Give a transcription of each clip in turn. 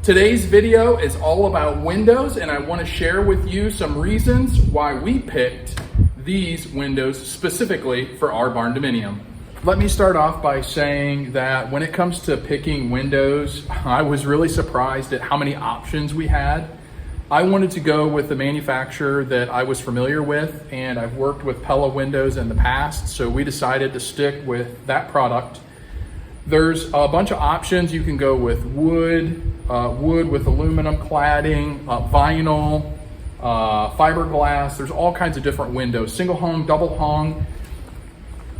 Today's video is all about windows, and I want to share with you some reasons why we picked these windows specifically for our barn dominium. Let me start off by saying that when it comes to picking windows, I was really surprised at how many options we had. I wanted to go with the manufacturer that I was familiar with, and I've worked with Pella windows in the past, so we decided to stick with that product. There's a bunch of options. You can go with wood with aluminum cladding, vinyl, fiberglass. There's all kinds of different windows, single hung, double hung,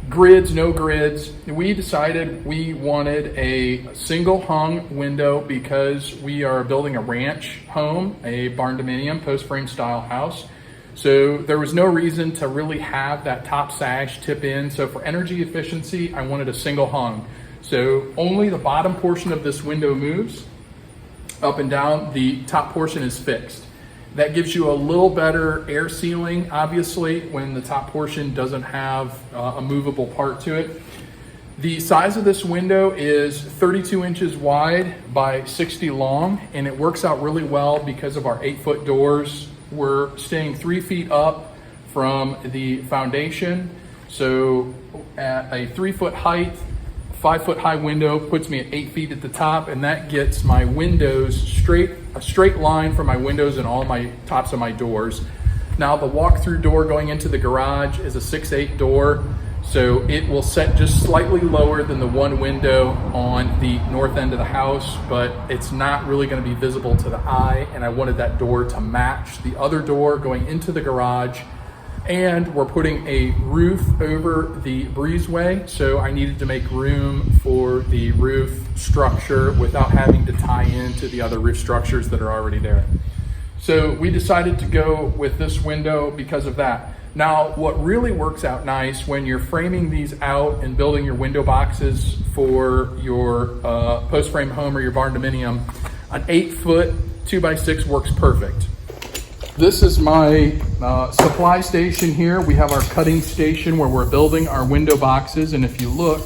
grids, no grids. We decided we wanted a single hung window because we are building a ranch home, a barn dominium, post frame style house. So there was no reason to really have that top sash tip in. So for energy efficiency, I wanted a single hung. So only the bottom portion of this window moves up and down. The top portion is fixed. That gives you a little better air sealing, obviously, when the top portion doesn't have a movable part to it. The size of this window is 32 inches wide by 60 long, and it works out really well because of our 8-foot doors. We're staying 3 feet up from the foundation. So at a 3-foot height, 5-foot high window puts me at 8 feet at the top, and that gets my windows a straight line from my windows and all my tops of my doors. Now the walk-through door going into the garage is a 6/8 door, so it will set just slightly lower than the one window on the north end of the house, but it's not really going to be visible to the eye, and I wanted that door to match the other door going into the garage. And we're putting a roof over the breezeway, so I needed to make room for the roof structure without having to tie into the other roof structures that are already there. So we decided to go with this window because of that. Now, what really works out nice when you're framing these out and building your window boxes for your post frame home or your barn dominium, an 8-foot 2x6 works perfect. This is my supply station here. We have our cutting station where we're building our window boxes. And if you look,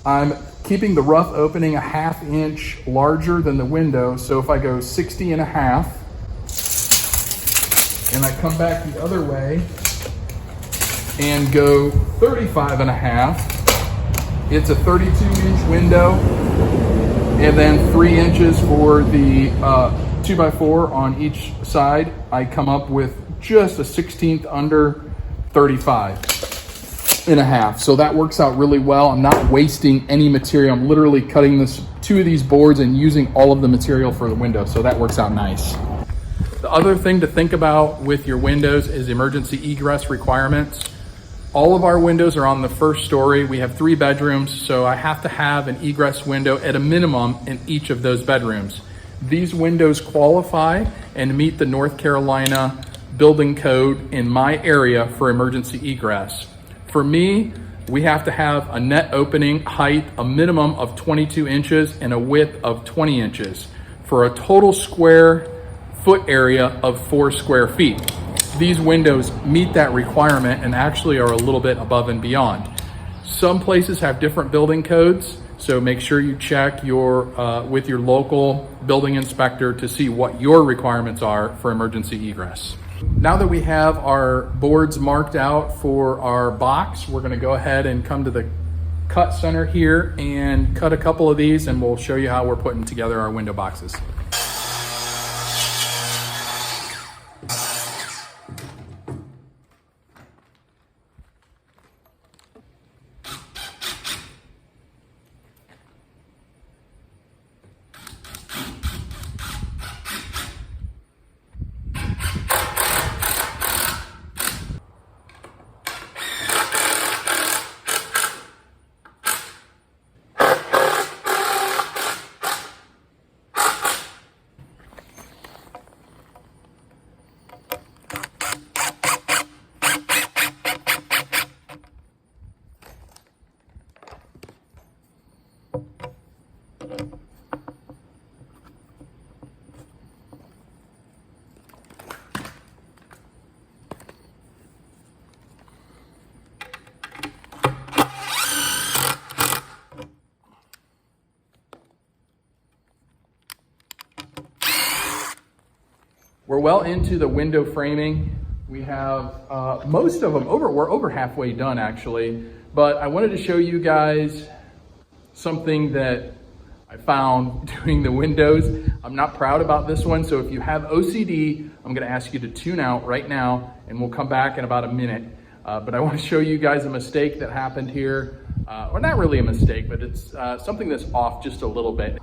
I'm keeping the rough opening a 1/2 inch larger than the window. So if I go 60 and a half, and I come back the other way and go 35 and a half, it's a 32-inch window, and then 3 inches for the 2x4 on each side. I come up with just a 1/16 under 35 and a half. So that works out really well. I'm not wasting any material. I'm literally cutting 2 of these boards and using all of the material for the window. So that works out nice. The other thing to think about with your windows is emergency egress requirements. All of our windows are on the first story. We have 3 bedrooms, so I have to have an egress window at a minimum in each of those bedrooms. These windows qualify and meet the North Carolina building code in my area for emergency egress. For me, we have to have a net opening height, a minimum of 22 inches and a width of 20 inches for a total square foot area of 4 square feet. These windows meet that requirement and actually are a little bit above and beyond. Some places have different building codes, so make sure you check with your local building inspector to see what your requirements are for emergency egress. Now that we have our boards marked out for our box, we're going to go ahead and come to the cut center here and cut a couple of these, and we'll show you how we're putting together our window boxes. We're well into the window framing. We have most of them over. We're over halfway done actually, but I wanted to show you guys something that I found doing the windows. I'm not proud about this one, so if you have OCD, I'm gonna ask you to tune out right now and we'll come back in about a minute. But I wanna show you guys a mistake that happened here. Or not really a mistake, but it's something that's off just a little bit.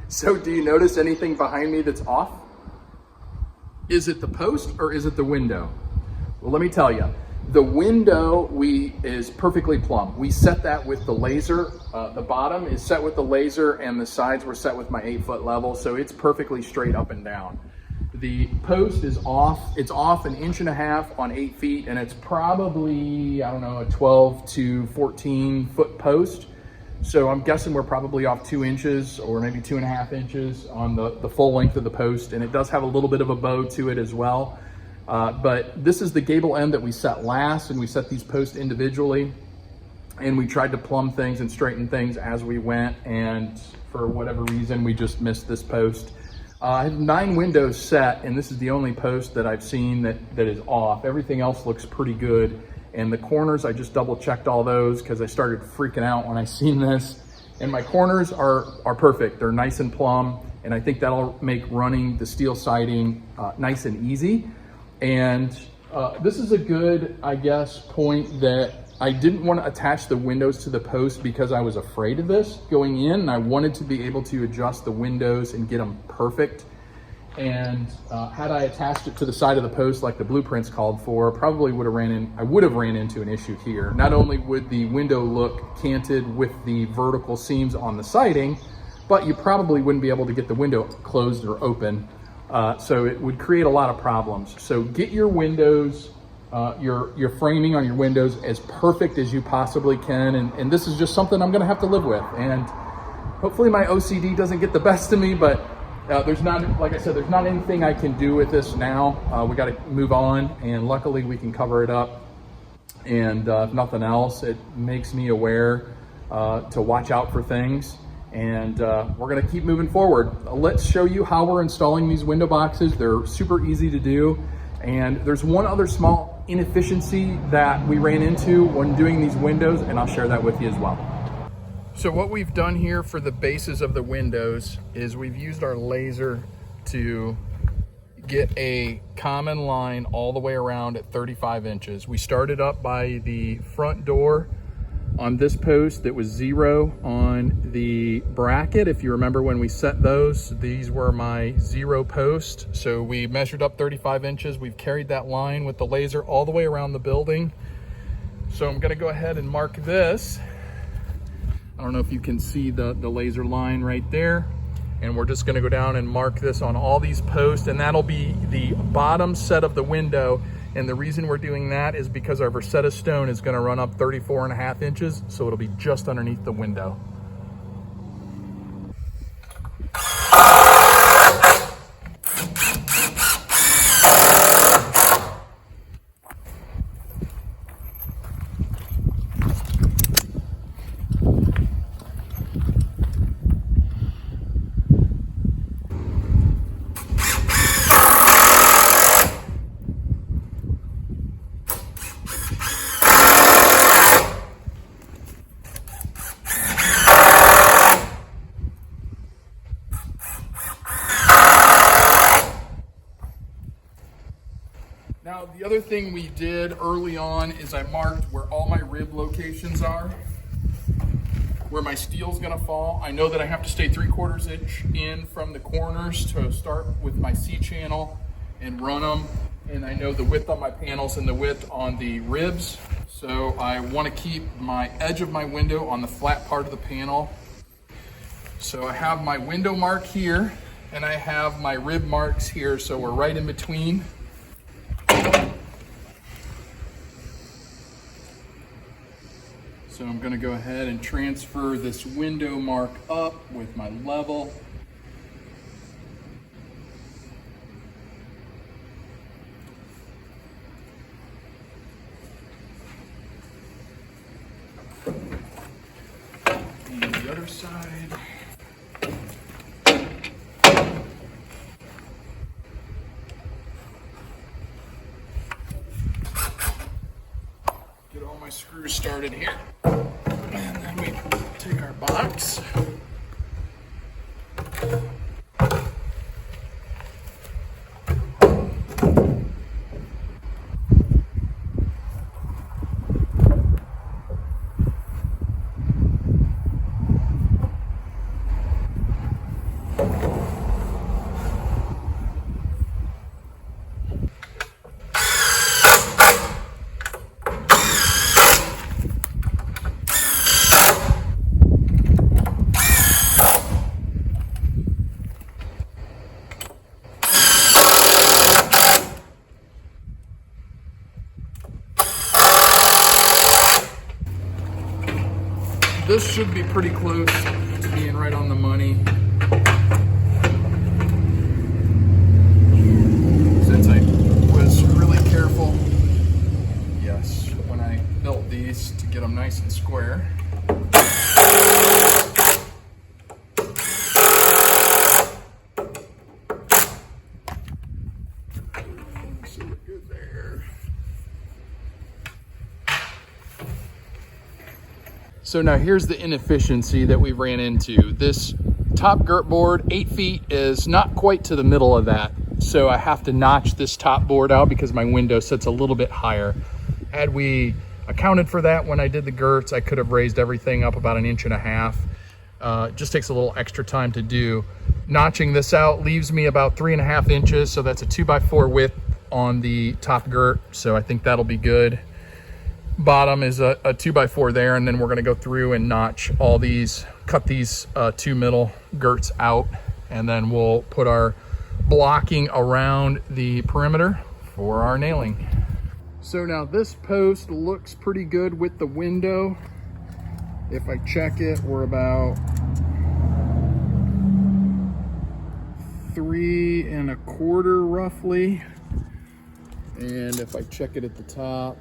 So do you notice anything behind me that's off? Is it the post or is it the window? Well, let me tell you. The window is perfectly plumb. We set that with the laser. The bottom is set with the laser and the sides were set with my 8-foot level, so it's perfectly straight up and down. The post is off. It's off 1.5 inches on 8 feet, and it's probably, I don't know, a 12 to 14 foot post. So I'm guessing we're probably off 2 inches or maybe 2.5 inches on the full length of the post, and it does have a little bit of a bow to it as well. But this is the gable end that we set last, and we set these posts individually, and we tried to plumb things and straighten things as we went, and for whatever reason we just missed this post. I have 9 windows set, and this is the only post that I've seen that is off. Everything else looks pretty good, and the corners, I just double checked all those because I started freaking out when I seen this, and my corners are perfect. They're nice and plumb, and I think that'll make running the steel siding nice and easy. And this is a good, I guess, point that I didn't want to attach the windows to the post because I was afraid of this going in, and I wanted to be able to adjust the windows and get them perfect. And had I attached it to the side of the post like the blueprints called for, probably I would have ran into an issue here. Not only would the window look canted with the vertical seams on the siding, but you probably wouldn't be able to get the window closed or open. So it would create a lot of problems. So get your windows, your framing on your windows as perfect as you possibly can. And this is just something I'm gonna have to live with. And hopefully my OCD doesn't get the best of me, but there's not, like I said, there's not anything I can do with this now. We gotta move on, and luckily we can cover it up. And if nothing else, it makes me aware to watch out for things. And we're gonna keep moving forward. Let's show you how we're installing these window boxes. They're super easy to do. And there's one other small inefficiency that we ran into when doing these windows, and I'll share that with you as well. So what we've done here for the bases of the windows is we've used our laser to get a common line all the way around at 35 inches. We started up by the front door. On this post, that was 0 on the bracket. If you remember when we set those, these were my 0 post. So we measured up 35 inches. We've carried that line with the laser all the way around the building. So I'm gonna go ahead and mark this. I don't know if you can see the laser line right there. And we're just gonna go down and mark this on all these posts, and that'll be the bottom set of the window. And the reason we're doing that is because our Versetta stone is gonna run up 34.5 inches, so it'll be just underneath the window. Now, the other thing we did early on is I marked where all my rib locations are, where my steel's gonna fall. I know that I have to stay 3/4 inch in from the corners to start with my C-channel and run them. And I know the width on my panels and the width on the ribs. So I wanna keep my edge of my window on the flat part of the panel. So I have my window mark here, and I have my rib marks here, so we're right in between. So I'm gonna go ahead and transfer this window mark up with my level. And the other side. my screws started here. And then we take our box. This should be pretty close to being right on the money. Since I was really careful, yes, when I built these to get them nice and square. So we're good there. So now here's the inefficiency that we ran into. This top girt board, 8 feet, is not quite to the middle of that. So I have to notch this top board out because my window sits a little bit higher. Had we accounted for that when I did the girts, I could have raised everything up about 1.5 inches. It just takes a little extra time to do. Notching this out leaves me about 3.5 inches. So that's a 2x4 width on the top girt. So I think that'll be good. Bottom is a 2x4 there, and then we're going to go through and notch all these, cut these 2 middle girts out, and then we'll put our blocking around the perimeter for our nailing. So now this post looks pretty good with the window. If I check it, we're about 3 1/4 roughly, and if I check it at the top,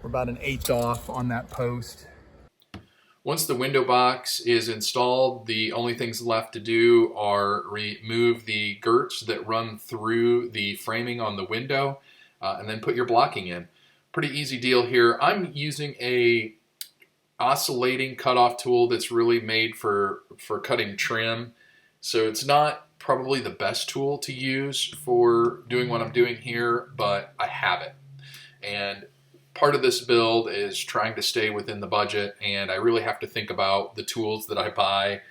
we're about 1/8 off on that post. Once the window box is installed, the only things left to do are remove the girts that run through the framing on the window, and then put your blocking in. Pretty easy deal here. I'm using a oscillating cutoff tool that's really made for cutting trim. So it's not probably the best tool to use for doing what I'm doing here, but I have it. And part of this build is trying to stay within the budget, and I really have to think about the tools that I buy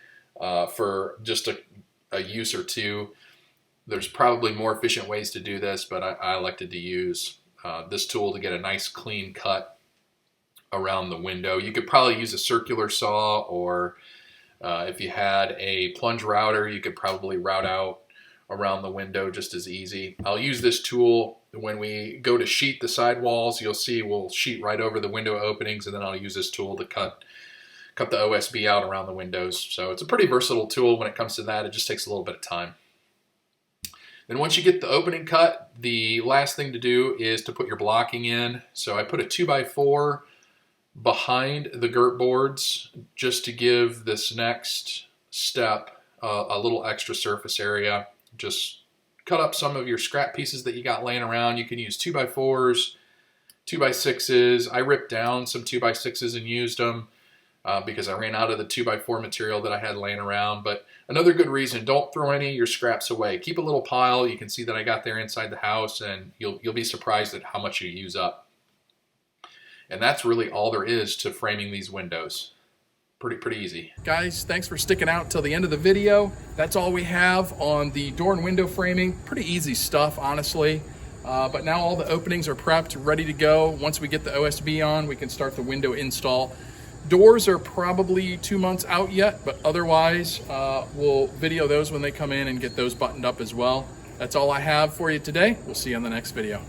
for just a use or two. There's probably more efficient ways to do this, but I elected to use this tool to get a nice clean cut around the window. You could probably use a circular saw, or if you had a plunge router, you could probably route out around the window just as easy. I'll use this tool when we go to sheet the sidewalls. You'll see we'll sheet right over the window openings, and then I'll use this tool to cut the OSB out around the windows. So it's a pretty versatile tool when it comes to that. It just takes a little bit of time. Then once you get the opening cut, the last thing to do is to put your blocking in. So I put a 2x4 behind the girt boards just to give this next step a little extra surface area. Just cut up some of your scrap pieces that you got laying around. You can use 2x4s, 2x6s. I ripped down some 2x6s and used them because I ran out of the 2x4 material that I had laying around. But another good reason, don't throw any of your scraps away. Keep a little pile. You can see that I got there inside the house, and you'll be surprised at how much you use up. And that's really all there is to framing these windows. Pretty easy. Guys, thanks for sticking out till the end of the video. That's all we have on the door and window framing. Pretty easy stuff, honestly. But now all the openings are prepped, ready to go. Once we get the OSB on, we can start the window install. Doors are probably 2 months out yet, but otherwise, we'll video those when they come in and get those buttoned up as well. That's all I have for you today. We'll see you on the next video.